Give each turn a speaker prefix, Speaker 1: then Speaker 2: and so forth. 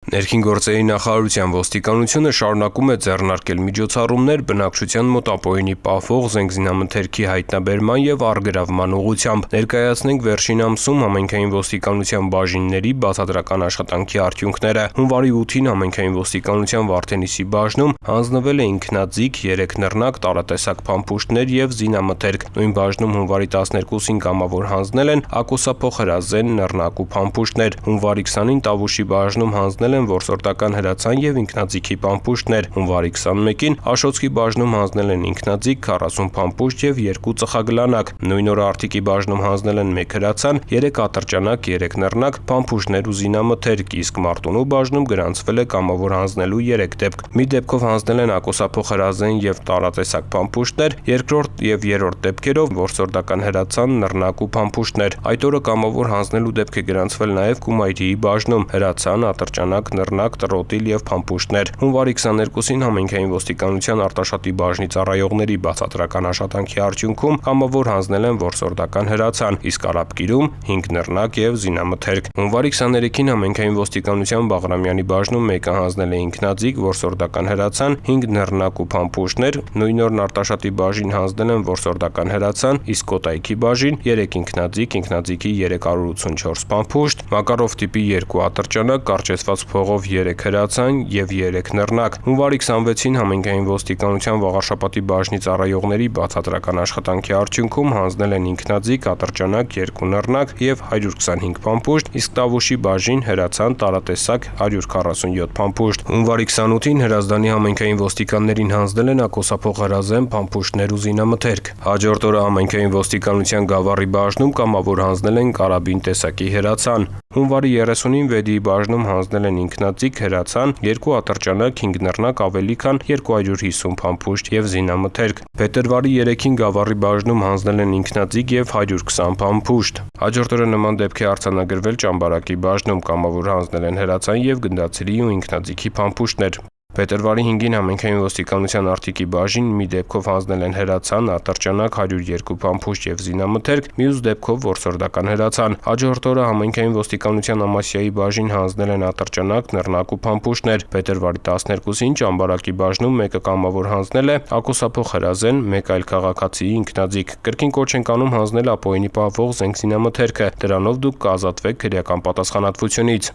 Speaker 1: Ներքին գործերի նախարարության ոստիկանությունը շարունակում է ձեռնարկել միջոցառումներ բնակչության մոտ ապօրինի պահվող զենքզինամթերքի հայտնաբերման և առգրավման ուղղությամբ։ Ներկայացնենք վերջին ամսում համայնքային ոստիկանության բաժինների բացատրական աշխատանքի արդյունքները։ Հունվարի 8-ին համայնքային ոստիկանության Վարդենիսի բաժնում հանձնվել է ինքնաձիգ, 3 նռնակ, տարատեսակ փամփուշտներ և զինամթերք։ Նույն բաժնում հունվարի 12-ին կամավոր հանձնել են ակոսափող հրազեն, նռնակ ու փամփուշտներ։ Հունվարի 20-ին Տավուշի բաժնում հանձնել են որսորդական հրացան և ինքնաձիգի փամփուշտներ։ Հունվարի 21-ին Աշոտսկի բաժնում հանձնել են ինքնաձիգ, 40 փամփուշտ և 2 ծխագլանակ։ Նույն օրը Արտիկի բաժնում հանձնել են 1 հրացան, 3 ատրճանակ, 3 նռնակ, փամփուշտներ ու զինամթերք, իսկ Մարտունու բաժնում գրանցվել է կամավոր հանձնելու 3 դեպք։ Մի դեպքով հանձնել են ակոսափող հրազեն և տարատեսակ փամփուշտներ, երկրորդ և երրորդ դեպքերով որսորդական հրացան, նռնակ ու փամփուշտներ։ Այդ օրը կամավոր հանձնելու դեպք է գրանցվել նաև Կումայրիի բաժնում՝ հրացան, ատրճանակ, նռնակ, տրոտիլ և փամփուշտներ։ Հունվարի 22-ին համայնքային ոստիկանության Արտաշատի բաժնի ծառայողների բացատրական աշխատանքի արդյունքում կամավոր հանձնել են որսորդական հրացան, իսկ Արաբկիրում 5 նռնակ և զինամթերք։ Հունվարի 23-ին համայնքային ոստիկանության Բաղրամյանի բաժնում մեկը հանձնել է ինքնաձիգ, որսորդական հրացան, 5 նռնակ ու փամփուշտներ։ Նույն օրն Արտաշատի բաժին հանձնել են որսորդական հրացան, իսկ Կոտայքի բաժին 3 ինքնաձիգ, ինքնաձիգի 384 փամփուշտ, Մակարով տիպի 2 ատրճանակ, կարճեցված փողով 3 հրացան և 3 նռնակ։ Հունվարի 26-ին համայնքային ոստիկանության Վաղարշապատի բաժնի ծառայողների բացատրական աշխատանքի արդյունքում հանձնել են ինքնաձիգ, ատրճանակ, 2 նռնակ և 125 փամփուշտ, իսկ Տավուշի բաժին հրացան, տարատեսակ 147 փամփուշտ։ Հունվարի 28-ին Հրազդանի համայնքային ոստիկաններին հանձնել են ակոսափող հրազեն, փամփուշտներ ու զինամթերք։ Հաջորդ օրը համայնքային ոստիկանության Գավառի բաժնում կամավոր հանձնել են կարաբին տեսակի հրացան։ Հունվարի 30-ին Վեդիի բաժնում հանձնել են ինքնաձիգ, հրացան, 2 ատրճանակ, 5 նռնակ, ավելի քան 250 փամփուշտ և զինամթերք։ Փետրվարի 3-ին Գավառի բաժնում հանձնել են ինքնաձիգ և 120 փամփուշտ։ Հաջորդ օրը նման դեպք է արձանագրվել Ճամբարակի բաժնում, կամավոր հանձնել են հրացան և գնդացիրի ու ինքնաձիգի փամփուշտներ։ Փետրվարի 5-ին համայնքային ոստիկանության Արտիկի բաժին մի դեպքով հանձնել են հրացան, ատրճանակ, 102 փամփուշտ և զինամթերք, մյուս դեպքով որսորդական հրացան։ Հաջորդ օրը համայնքային ոստիկանության Ամասիայի բաժին հանձնել են ատրճանակ, նռնակ ու փամփուշտներ։ Փետրվարի 12-ին Ճամբարակի բաժնում մեկը կամավոր հանձնել է ակոսափող հրազեն, 1 այլ քաղաքացիի ինքնաձիգ։ Կրկին կոչ ենք անում հանձնել ապօրինի պահվող զենքզինամթերքը։ Դրանով դուք կազատվեք քրեական պատասխանատվությունից։